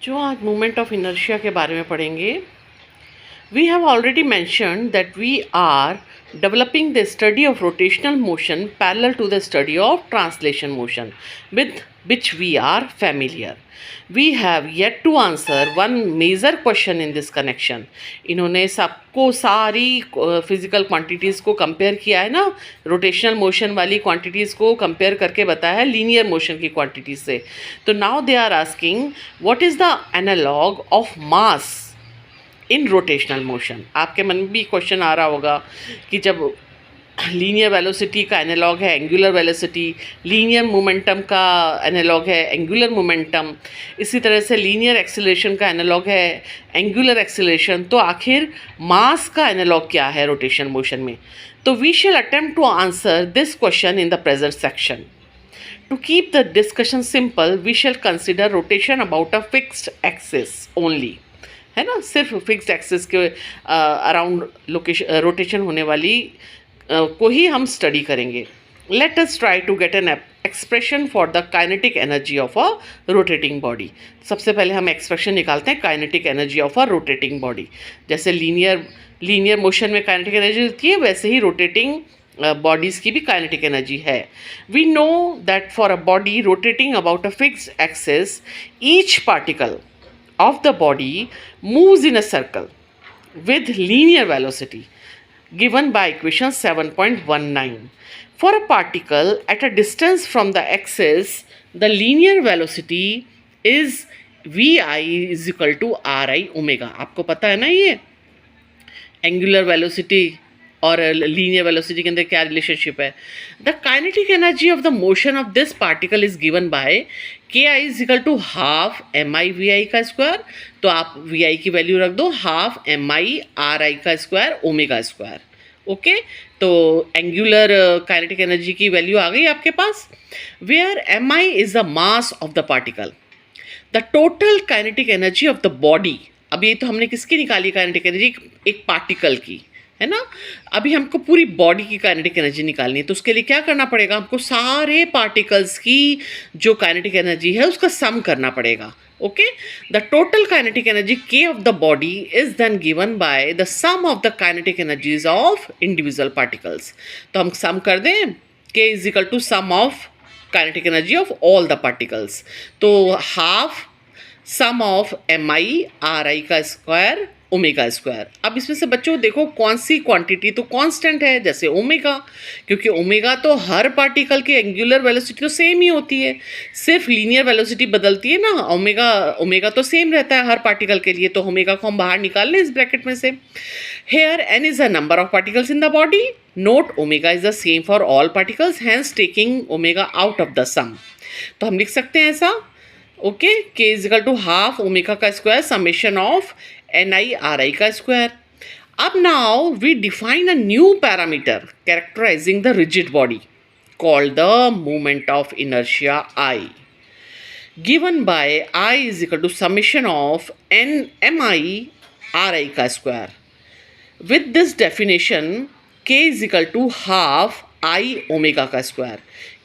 जो आज moment of inertia के बारे में पढ़ेंगे, we have already mentioned that we are developing the study of rotational motion parallel to the study of translation motion with which we are familiar. We have yet to answer one major question in this connection. इन्होंने सबको सारी physical quantities को compare किया है ना, rotational motion वाली quantities को compare करके बताया है लीनियर मोशन की क्वांटिटीज से. तो now they are asking what is the analogue of mass in rotational motion. आपके मन में भी क्वेश्चन आ रहा होगा कि जब लीनियर वेलोसिटी का एनालॉग है एंगुलर वेलोसिटी, लीनियर मोमेंटम का एनालॉग है एंगुलर मोमेंटम, इसी तरह से लीनियर एक्सेलरेशन का एनालॉग है एंगुलर एक्सेलरेशन, तो आखिर मास का एनालॉग क्या है रोटेशन मोशन में. तो we shall attempt to answer this question in the present section. To keep the discussion simple, we shall consider rotation about a fixed axis only. है ना, सिर्फ फिक्स्ड एक्सिस के अराउंड रोटेशन होने वाली को ही हम स्टडी करेंगे. Let us try to get an expression for the kinetic energy of a rotating body. सबसे पहले हम एक्सप्रेशन निकालते हैं kinetic energy of a rotating body. जैसे लीनियर मोशन में काइनेटिक एनर्जी होती है, वैसे ही रोटेटिंग बॉडीज़ की भी काइनेटिक एनर्जी है. We know that for a body rotating about a fixed axis, each particle of the body moves in a circle with linear velocity given by equation 7.19. For a particle at a distance from the axis, the linear velocity is vi is equal to ri omega. आपको पता है ना ये angular velocity और linear velocity के अंदर क्या relationship है. The kinetic energy of the motion of this particle is given by K I is equal to half M I V I का स्क्वायर. तो आप वी आई की वैल्यू रख दो हाफ एम आई आर आई का स्क्वायर ओमेगा स्क्वायर. ओके, तो angular kinetic energy की value आ गई आपके पास. Where M I is the mass of the particle. The total kinetic energy of the body. अब ये तो हमने किसकी निकाली काइनेटिक एनर्जी, एक पार्टिकल की, है ना. अभी हमको पूरी बॉडी की काइनेटिक एनर्जी निकालनी है, तो उसके लिए क्या करना पड़ेगा, हमको सारे पार्टिकल्स की जो काइनेटिक एनर्जी है उसका सम करना पड़ेगा. Okay, the total kinetic energy K of the body is then given by the sum of the kinetic energies of individual particles. तो हम सम कर दें, K is equal to sum of kinetic energy of all the particles. तो half sum of M I R आई का square omega square. अब इसमें से बच्चों देखो कौन सी क्वांटिटी तो कांस्टेंट है, जैसे ओमेगा, क्योंकि ओमेगा तो हर पार्टिकल की एंगुलर वेलोसिटी तो सेम ही होती है, सिर्फ लीनियर वेलोसिटी बदलती है ना. ओमेगा तो सेम रहता है हर पार्टिकल के लिए, तो ओमेगा को हम बाहर निकाल लें इस ब्रैकेट में से. Here N is the number of particles in the body. Note omega is the same for all particles, hence taking omega out of the sum. तो हम लिख सकते हैं ऐसा, okay, K is equal to half omega का square summation of N I are आई का square. अब now we define a new parameter characterising the rigid body called the moment of inertia I, given by I is equal to summation of n m I R आई का square. With this definition K is equal to half I omega का square.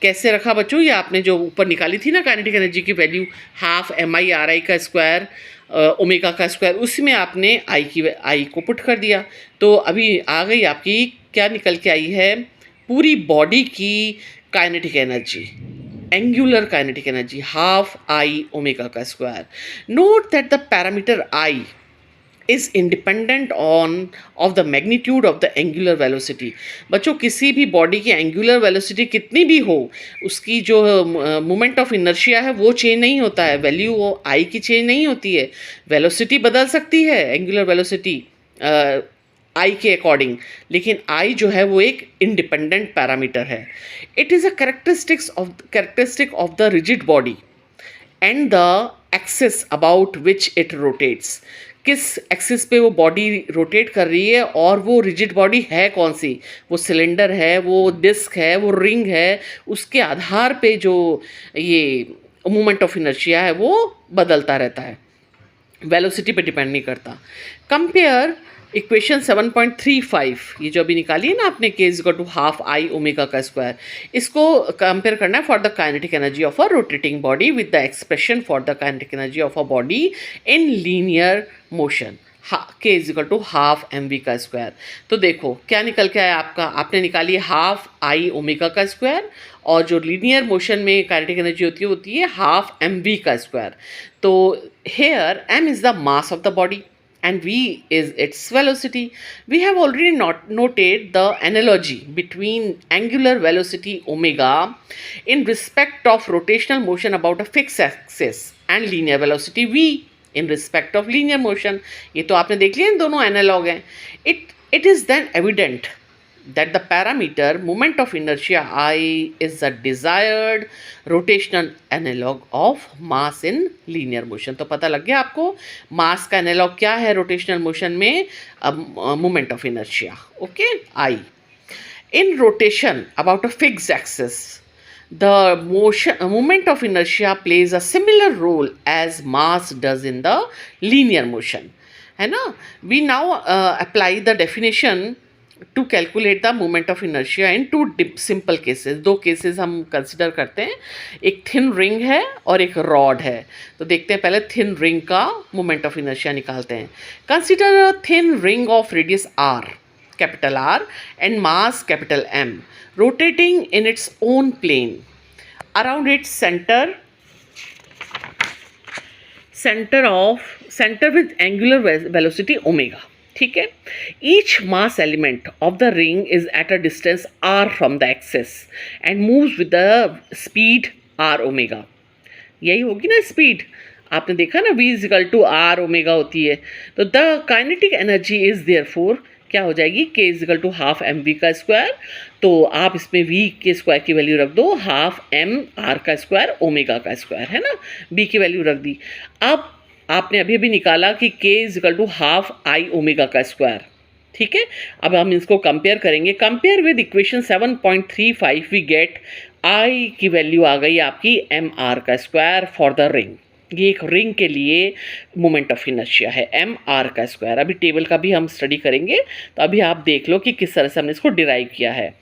कैसे रखा बच्चों, ये आपने जो ऊपर निकाली थी ना काइनेटिक एनर्जी की value half M I R आई का स्क्वायर ओमेगा का स्क्वायर, उसमें आपने आई को पुट कर दिया. तो अभी आ गई आपकी, क्या निकल के आई है, पूरी बॉडी की kinetic energy, angular kinetic energy half I omega का square. Note that the parameter I is independent of the magnitude of the angular velocity. बच्चों किसी भी बॉडी की एंगुलर वेलोसिटी कितनी भी हो, उसकी जो मोमेंट ऑफ इनर्शिया है वो चेंज नहीं होता है, वैल्यू वो आई की चेंज नहीं होती है. वेलोसिटी बदल सकती है एंगुलर वेलोसिटी आई के अकॉर्डिंग, लेकिन आई जो है वो एक इंडिपेंडेंट पैरामीटर है. It is a characteristic of the rigid body and the axis about which it rotates. किस एक्सिस पे वो बॉडी रोटेट कर रही है और वो रिजिड बॉडी है कौन सी, वो सिलेंडर है, वो डिस्क है, वो रिंग है, उसके आधार पे जो ये मोमेंट ऑफ इनर्शिया है वो बदलता रहता है, वेलोसिटी पे डिपेंड नहीं करता. कंपेयर इक्वेशन 7.35 ये जो अभी निकाली है ना आपने, k is equal to half I omega का स्क्वायर, इसको कंपेयर करना है for the kinetic energy of a rotating body with the expression for the kinetic energy of a body in linear motion, k is equal to half M V का square. तो देखो क्या निकल के आया आपका, आपने निकाली हाफ आई ओमेगा का स्क्वायर, और जो लीनियर मोशन में काइनेटिक एनर्जी होती है हाफ एम वी का स्क्वायर। तो here m is the mass of the body and v is its velocity. We have already noted the analogy between angular velocity omega in respect of rotational motion about a fixed axis and linear velocity v in respect of linear motion. ये तो आपने देख लिया, इन दोनों analogue हैं. It is then evident that the parameter moment of inertia I is the desired rotational analog of mass in linear motion. तो पता लग गया आपको मास का एनालॉग क्या है रोटेशनल मोशन में, moment of inertia. Okay, I. In rotation about a fixed axis, the moment of inertia plays a similar role as mass does in the linear motion. है ना? We now apply the definition to calculate the moment of inertia in two simple cases. दो cases हम consider करते हैं, एक thin ring है और एक रॉड है. तो देखते हैं पहले थिन रिंग का मोमेंट ऑफ इनर्शिया निकालते हैं. Consider a thin ring of radius R, capital R, and mass capital M, rotating in its own plane around its centre with angular velocity omega. ठीक है. Each mass element of the ring is at a distance r from the axis and moves with the speed r omega. यही होगी ना speed, आपने देखा ना v is equal to r omega होती है. तो the kinetic energy is therefore क्या हो जाएगी, k is equal to half M V का स्क्वायर. तो आप इसमें v के स्क्वायर की वैल्यू रख दो, हाफ m r का स्क्वायर ओमेगा का स्क्वायर, है ना. b की वैल्यू रख दी. अब आपने अभी अभी निकाला कि k is equal to half I omega का स्क्वायर. ठीक है. अब हम इसको कंपेयर करेंगे. Compare with equation 7.35 we get i की वैल्यू आ गई आपकी एम आर का स्क्वायर फॉर द रिंग. ये एक रिंग के लिए मोमेंट ऑफ इनर्शिया है एम आर का स्क्वायर. अभी टेबल का भी हम स्टडी करेंगे, तो अभी आप देख लो कि किस तरह से हमने इसको डिराइव किया है.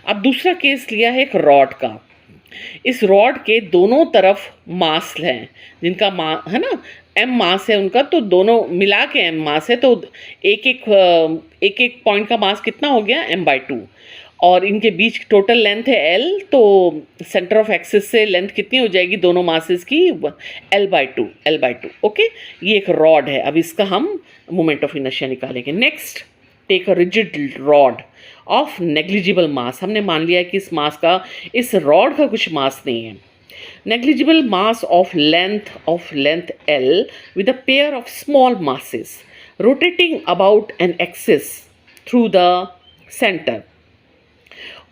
अब दूसरा केस लिया है एक रॉड का. इस रॉड के दोनों तरफ मास हैं, जिनका है ना m मास है उनका, तो दोनों मिला के m मास है. तो एक एक पॉइंट का मास कितना हो गया, m/2, और इनके बीच टोटल लेंथ है l. तो सेंटर ऑफ एक्सिस से लेंथ कितनी हो जाएगी दोनों मासेस की, l/2. ओके. ये एक रॉड है. अब इसका हम मोमेंट ऑफ इनर्शिया निकालेंगे. Next, take a rigid rod of negligible mass. हमने मान लिया है कि इस रॉड का कुछ मास नहीं है. Negligible mass of length L with a pair of small masses rotating about an axis through the center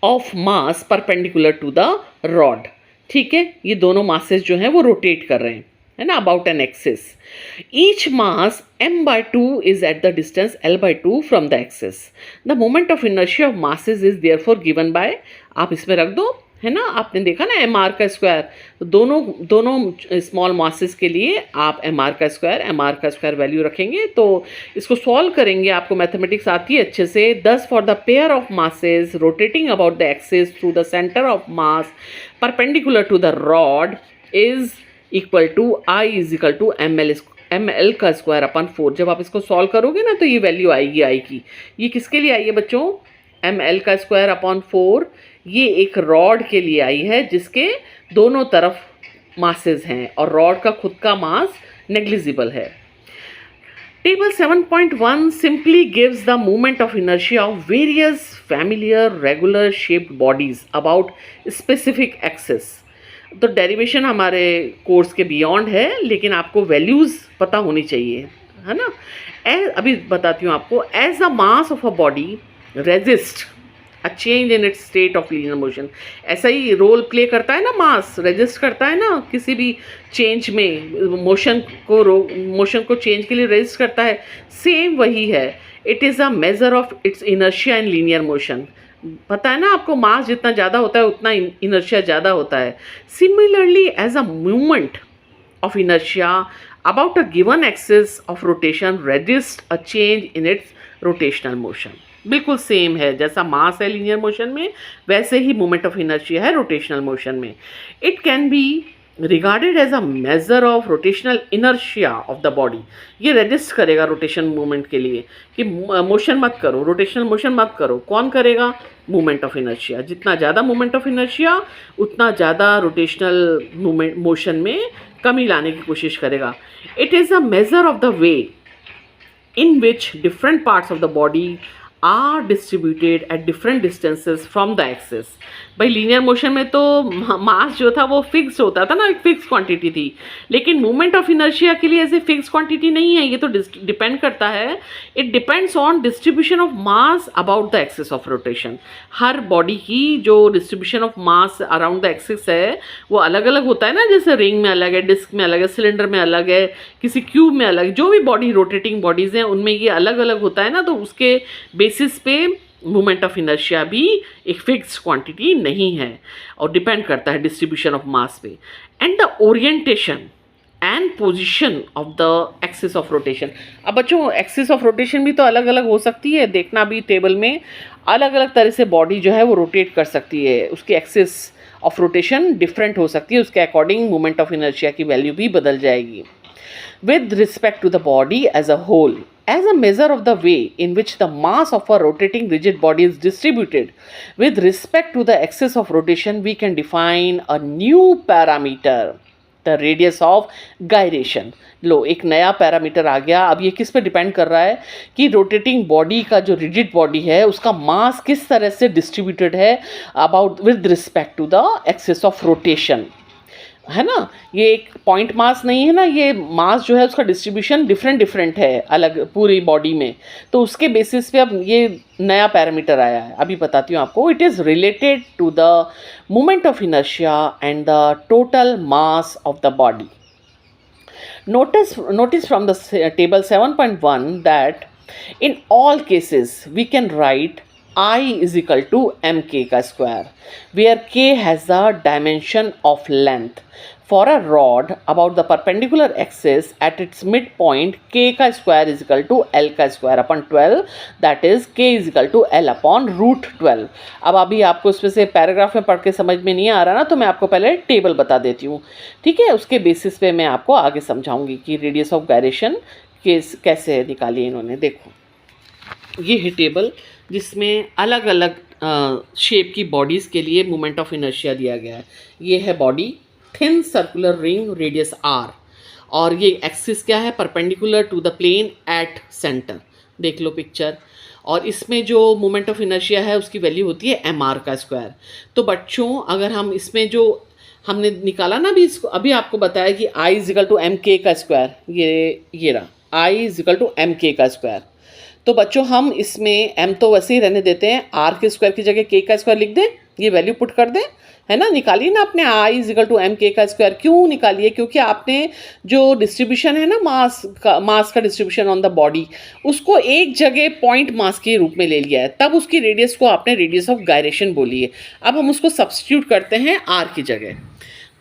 of mass perpendicular to the rod. ठीक है. ये दोनों masses जो हैं वो rotate कर रहे हैं, है ना, about an axis. Each mass m/2 is at the distance l/2 from the axis. The moment of inertia of masses is therefore given by, आप इसमें रख दो, है ना. आपने देखा ना एम आर का स्क्वायर. तो दोनों स्मॉल मासेस के लिए आप एम आर का स्क्वायर वैल्यू रखेंगे. तो इसको सॉल्व करेंगे, आपको मैथमेटिक्स आती है अच्छे से. 10 for the pair of masses rotating about the axis through the centre of mass perpendicular to the rod is equal to I is equal to M L का स्क्वायर अपन 4. जब आप इसको सॉल्व करोगे ना तो ये वैल्यू आएगी आई की. ये किसके लिए आई है बच्चों, एम एल का स्क्वायर अपॉन 4. ये एक रॉड के लिए आई है जिसके दोनों तरफ मासेस हैं और रॉड का खुद का मास नेग्लिजिबल है. Table 7.1 simply gives the moment of inertia of various familiar regular shaped bodies about specific axis. तो डेरिवेशन हमारे कोर्स के बियॉन्ड है, लेकिन आपको वैल्यूज़ पता होनी चाहिए, है ना. अभी बताती हूँ आपको. As the mass of a body resist a change in its state of linear motion. ऐसा ही रोल प्ले करता है ना, मास रेजिस्ट करता है ना किसी भी चेंज में, मोशन को चेंज के लिए रेजिस्ट करता है. सेम वही है. It is a measure of its inertia in linear motion. पता है ना आपको, मास जितना ज़्यादा होता है उतना इनर्शिया ज़्यादा होता है. Similarly as a movement of inertia about a given axis of rotation resists a change in its rotational motion. बिल्कुल सेम है, जैसा मास है लीनियर मोशन में वैसे ही मोमेंट ऑफ इनर्शिया है रोटेशनल मोशन में। It can be regarded as a measure of rotational inertia of the body. ये रजिस्ट करेगा रोटेशन मूवमेंट के लिए कि मोशन मत करो, रोटेशनल मोशन मत करो। कौन करेगा? Movement of inertia. जितना ज़्यादा मूवमेंट ऑफ इनर्शिया उतना ज़्यादा रोटेशनल मूवमेंट मोशन में कमी लाने की कोशिश करेगा। It is a measure of the way in which different parts of the body are distributed at different distances from the axis। भाई लीनियर मोशन में तो मास जो था वो फिक्स होता था ना, एक फिक्स क्वांटिटी थी, लेकिन मूवमेंट ऑफ इनर्शिया के लिए ऐसे फिक्स क्वांटिटी नहीं है, ये तो डिपेंड करता है, it depends on distribution of mass about the axis of rotation. Her body की जो distribution of mass around the axis है वो अलग अलग होता है ना, जैसे रिंग में अलग है, डिस्क में अलग है, सिलेंडर में अलग है, किसी क्यूब में अलग, जो भी बॉडी रोटेटिंग बॉडीज़ हैं उनमें ये अलग अलग होता है ना, तो उसके बेसिस पे मूवमेंट ऑफ इनर्शिया भी एक फिक्स क्वांटिटी नहीं है और डिपेंड करता है डिस्ट्रीब्यूशन ऑफ मास पे। And the orientation and position of the axis of rotation. अब बच्चों एक्सिस ऑफ रोटेशन भी तो अलग अलग हो सकती है, देखना भी टेबल में अलग अलग तरह से बॉडी जो है वो रोटेट कर सकती है, उसकी एक्सिस ऑफ रोटेशन डिफरेंट हो सकती है, उसके अकॉर्डिंग मूवमेंट ऑफ इनर्शिया की वैल्यू भी बदल जाएगी। With respect to the body as a whole, as a measure of the way in which the mass of a rotating rigid body is distributed with respect to the axis of rotation, we can define a new parameter, the radius of gyration। लो, एक नया parameter आ गया। अब ये किस पे depend कर रहा है कि रोटेटिंग बॉडी का जो रिजिड बॉडी है उसका मास किस तरह से डिस्ट्रीब्यूटेड है about with respect to the axis of rotation, है ना। ये एक पॉइंट मास नहीं है ना, ये मास जो है उसका डिस्ट्रीब्यूशन डिफरेंट है अलग पूरी बॉडी में, तो उसके बेसिस पे अब ये नया पैरामीटर आया है, अभी बताती हूँ आपको। It is related to the moment of inertia and the total mass of the body. Notice from the table 7.1 that in all cases we can write I is equal to mk का square, where k has the dimension of length for a rod about the perpendicular axis at its midpoint। k का square is equal to l का square upon 12, that is k is equal to l upon root 12। अब अभी आपको इसमें से paragraph में पढ़ के समझ में नहीं आ रहा ना, तो मैं आपको पहले टेबल बता देती हूँ, ठीक है। उसके बेसिस पे मैं आपको आगे समझाऊंगी कि रेडियस ऑफ गायरेशन कैसे निकाली इन्होंने। देखो ये है टेबल जिसमें अलग अलग शेप की बॉडीज़ के लिए मोमेंट ऑफ इनर्शिया दिया गया है। ये है body, thin circular ring, radius r, और ये एक्सिस क्या है? Perpendicular to the plane at centre. देख लो पिक्चर। और इसमें जो मोमेंट ऑफ इनर्शिया है उसकी वैल्यू होती है mr का स्क्वायर। तो बच्चों अगर हम इसमें जो हमने निकाला ना अभी, इसको अभी आपको बताया कि i is equal to M K का स्क्वायर, ये रहा i is equal to M K का स्क्वायर। तो बच्चों हम इसमें m तो वैसे ही रहने देते हैं, r के स्क्वायर की जगह k का स्क्वायर लिख दें, ये वैल्यू पुट कर दें, है ना। निकालिए ना अपने i is equal to M K का स्क्वायर। क्यों निकालिए? क्योंकि आपने जो डिस्ट्रीब्यूशन है ना मास का डिस्ट्रीब्यूशन ऑन द बॉडी, उसको एक जगह पॉइंट मास के रूप में ले लिया है, तब उसकी रेडियस को आपने रेडियस ऑफ गायरेशन बोली है। अब हम उसको सब्स्टिट्यूट करते हैं r की जगह,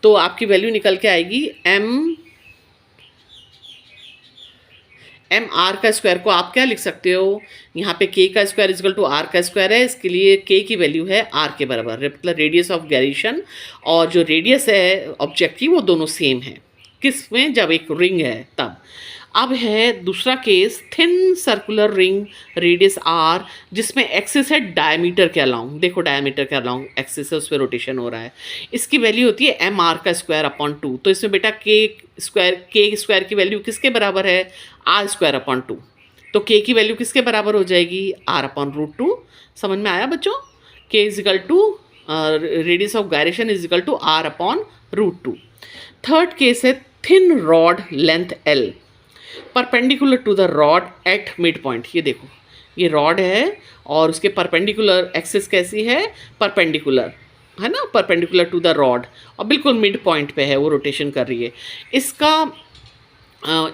तो आपकी वैल्यू निकल के आएगी एम आर का स्क्वायर को आप क्या लिख सकते हो? यहाँ पे k का स्क्वायर इजकल टू r का स्क्वायर है, इसके लिए k की वैल्यू है r के बराबर, मतलब रेडियस ऑफ गायरेशन और जो रेडियस है ऑब्जेक्ट की वो दोनों सेम है। किस में? जब एक रिंग है तब। अब है दूसरा case, thin circular ring, radius r, जिसमें एक्सिस है डायमीटर के अलाउंग। देखो डायमीटर के अलाउंग एक्सिस है, उस पर रोटेशन हो रहा है। इसकी वैल्यू होती है एम आर का स्क्वायर अपॉन 2। तो इसमें बेटा के स्क्वायर की वैल्यू किसके बराबर है? R square upon 2। तो के की वैल्यू किसके बराबर हो जाएगी? R upon root 2। समझ में आया बच्चों? K is equal to radius of gyration is equal to R upon root 2। Third case है thin rod length l perpendicular to the rod at mid point. ये देखो ये रॉड है और उसके परपेंडिकुलर एक्सिस कैसी है? परपेंडिकुलर, है ना, परपेंडिकुलर टू द रॉड, और बिल्कुल मिड पॉइंट पे है, वो रोटेशन कर रही है। इसका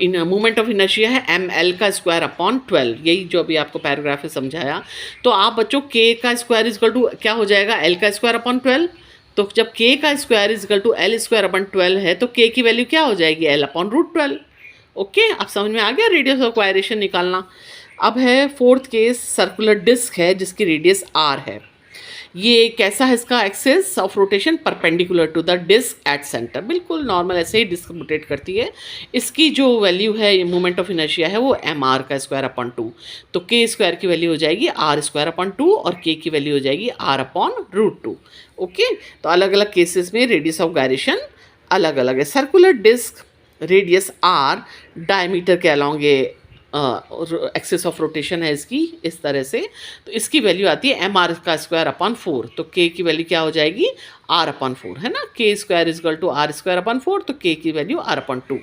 इन मोमेंट ऑफ इनर्शिया है एम एल का स्क्वायर अपॉन 12, यही जो अभी आपको पैराग्राफ में समझाया। तो आप बच्चों के का स्क्वायर इजकल टू क्या हो जाएगा? एल का स्क्वायर अपॉन 12। तो जब के का square is equal to L square upon 12 है तो के की वैल्यू क्या हो जाएगी? L upon root 12। ओके, अब समझ में आ गया रेडियस ऑफ गायरेशन निकालना। अब है फोर्थ केस, सर्कुलर डिस्क है जिसकी रेडियस आर है। ये कैसा है इसका axis of rotation? Perpendicular to the disc at centre, बिल्कुल नॉर्मल ऐसे ही डिस्क रोटेट करती है। इसकी जो वैल्यू है मोमेंट ऑफ इनर्शिया है वो एम आर का स्क्वायर अपॉन 2, तो के स्क्वायर की वैल्यू हो जाएगी आर स्क्वायर अपॉन 2 और के की वैल्यू हो जाएगी आर अपॉन रूट 2। ओके, तो अलग अलग केसेस में रेडियस ऑफ गायरेशन अलग अलग है। Circular disc radius R, diameter के अलॉन्ग ये एक्सिस ऑफ रोटेशन है इसकी इस तरह से, तो इसकी वैल्यू आती है एम आर का स्क्वायर अपॉन 4, तो के की वैल्यू क्या हो जाएगी? आर अपॉन 4, है ना। K square is equal to R square upon 4, तो के की वैल्यू आर अपॉन 2।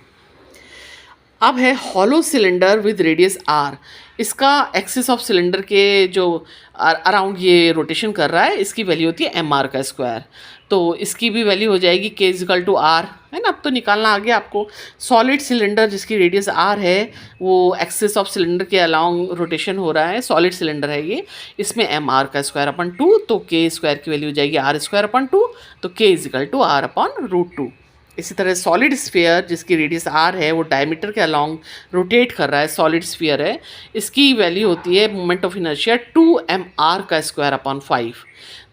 अब है hollow cylinder with radius R. इसका एक्सिस ऑफ सिलेंडर के जो अराउंड ये रोटेशन कर रहा है, इसकी वैल्यू होती है एम आर का स्क्वायर, तो इसकी भी वैल्यू हो जाएगी के इजकल टू आर, है ना। अब तो निकालना आ गया आपको। सॉलिड सिलेंडर जिसकी रेडियस आर है, वो एक्सिस ऑफ सिलेंडर के अलाउंग रोटेशन हो रहा है, सॉलिड सिलेंडर है ये, इसमें एम आर का स्क्वायर अपन 2, तो के स्क्वायर की वैल्यू हो जाएगी आर स्क्वायर अपन 2, तो K is equal to R upon root 2। इसी तरह सॉलिड स्फीयर जिसकी रेडियस आर है, वो डायमीटर के अलोंग रोटेट कर रहा है, सॉलिड स्फीयर है, इसकी वैल्यू होती है moment of inertia 2 M R का स्क्वायर अपॉन 5,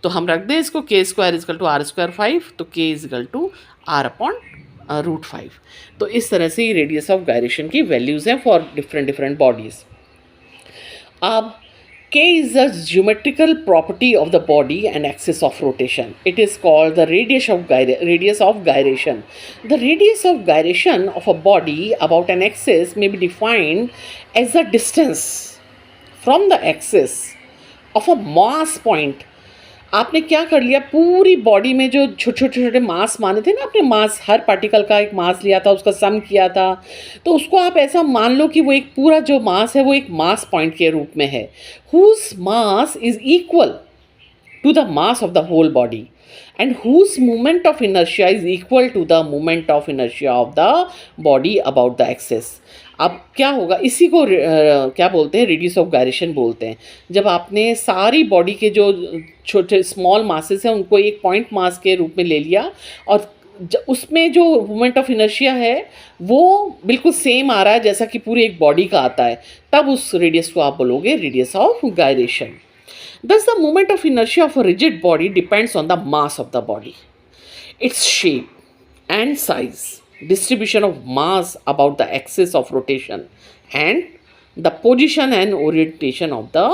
तो हम रख दें इसको K square is equal to R square 5, तो K is equal to R upon root 5। तो इस तरह से ये रेडियस ऑफ गायरेशन की वैल्यूज़ हैं फॉर डिफरेंट बॉडीज़। अब K is the geometrical property of the body and axis of rotation. It is called the radius of gyration. The radius of gyration of a body about an axis may be defined as the distance from the axis of a mass point. आपने क्या कर लिया, पूरी body में जो छोटे छोटे मास माने थे ना, आपने मास, हर पार्टिकल का एक मास लिया था, उसका सम किया था, तो उसको आप ऐसा मान लो कि वो एक पूरा जो मास है वो एक मास पॉइंट के रूप में है, whose mass is equal to the mass of the whole body and whose moment of inertia is equal to the moment of inertia of the body about the axis. अब क्या होगा, इसी को क्या बोलते हैं, रेडियस ऑफ गायरेशन बोलते हैं। जब आपने सारी बॉडी के जो छोटे स्मॉल मासेस हैं उनको एक पॉइंट मास के रूप में ले लिया और उसमें जो मोमेंट ऑफ इनर्शिया है वो बिल्कुल सेम आ रहा है जैसा कि पूरी एक बॉडी का आता है, तब उस रेडियस को आप बोलोगे radius of gyration. Thus, the moment of inertia of a rigid body depends on the mass of the body, its shape and size, distribution of mass about the axis of rotation, and the position and orientation of the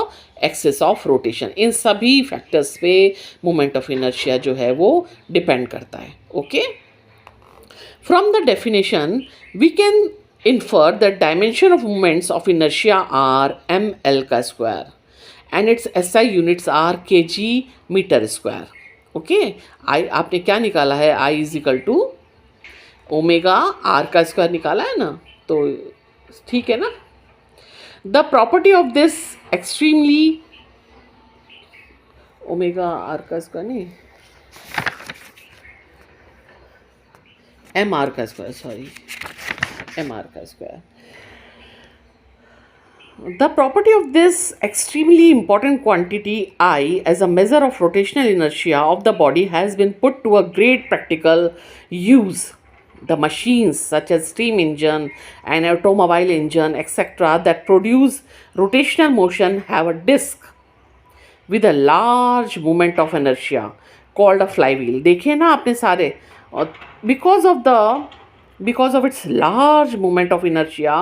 axis of rotation. इन सभी factors पे moment of inertia जो है वो depend करता है. Okay? From the definition, we can infer that dimension of moments of inertia are ml का square. And its SI units are kg metre square. Okay, I आपने क्या निकाला है, I is equal to omega R का square निकाला है ना, तो ठीक है ना। The property of this extremely, omega R का स्क्वायर नहीं, एम आर का स्क्वायर, सॉरी एम आर का square. The property of this extremely important quantity I as a measure of rotational inertia of the body has been put to a great practical use. The machines such as steam engine and automobile engine etc. that produce rotational motion have a disc with a large moment of inertia called a flywheel. देखिए ना आपने सारे, और because of its large moment of inertia,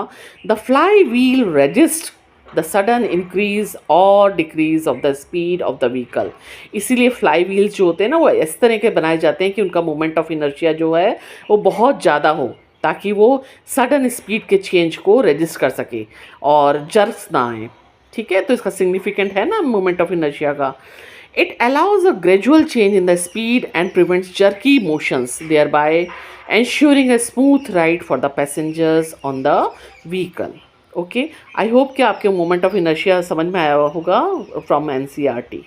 the flywheel resists the sudden increase or decrease of the speed of the vehicle. इसीलिए flywheels जो होते हैं ना वो इस तरह के बनाए जाते हैं कि उनका moment of inertia जो है वो बहुत ज़्यादा हो, ताकि वो sudden speed के change को resist कर सके और jerks ना आए। ठीक है, तो इसका significant है ना moment of inertia का। It allows a gradual change in the speed and prevents jerky motions, thereby ensuring a smooth ride for the passengers on the vehicle. Okay, I hope कि आपके moment of inertia समझ में आया होगा from NCERT.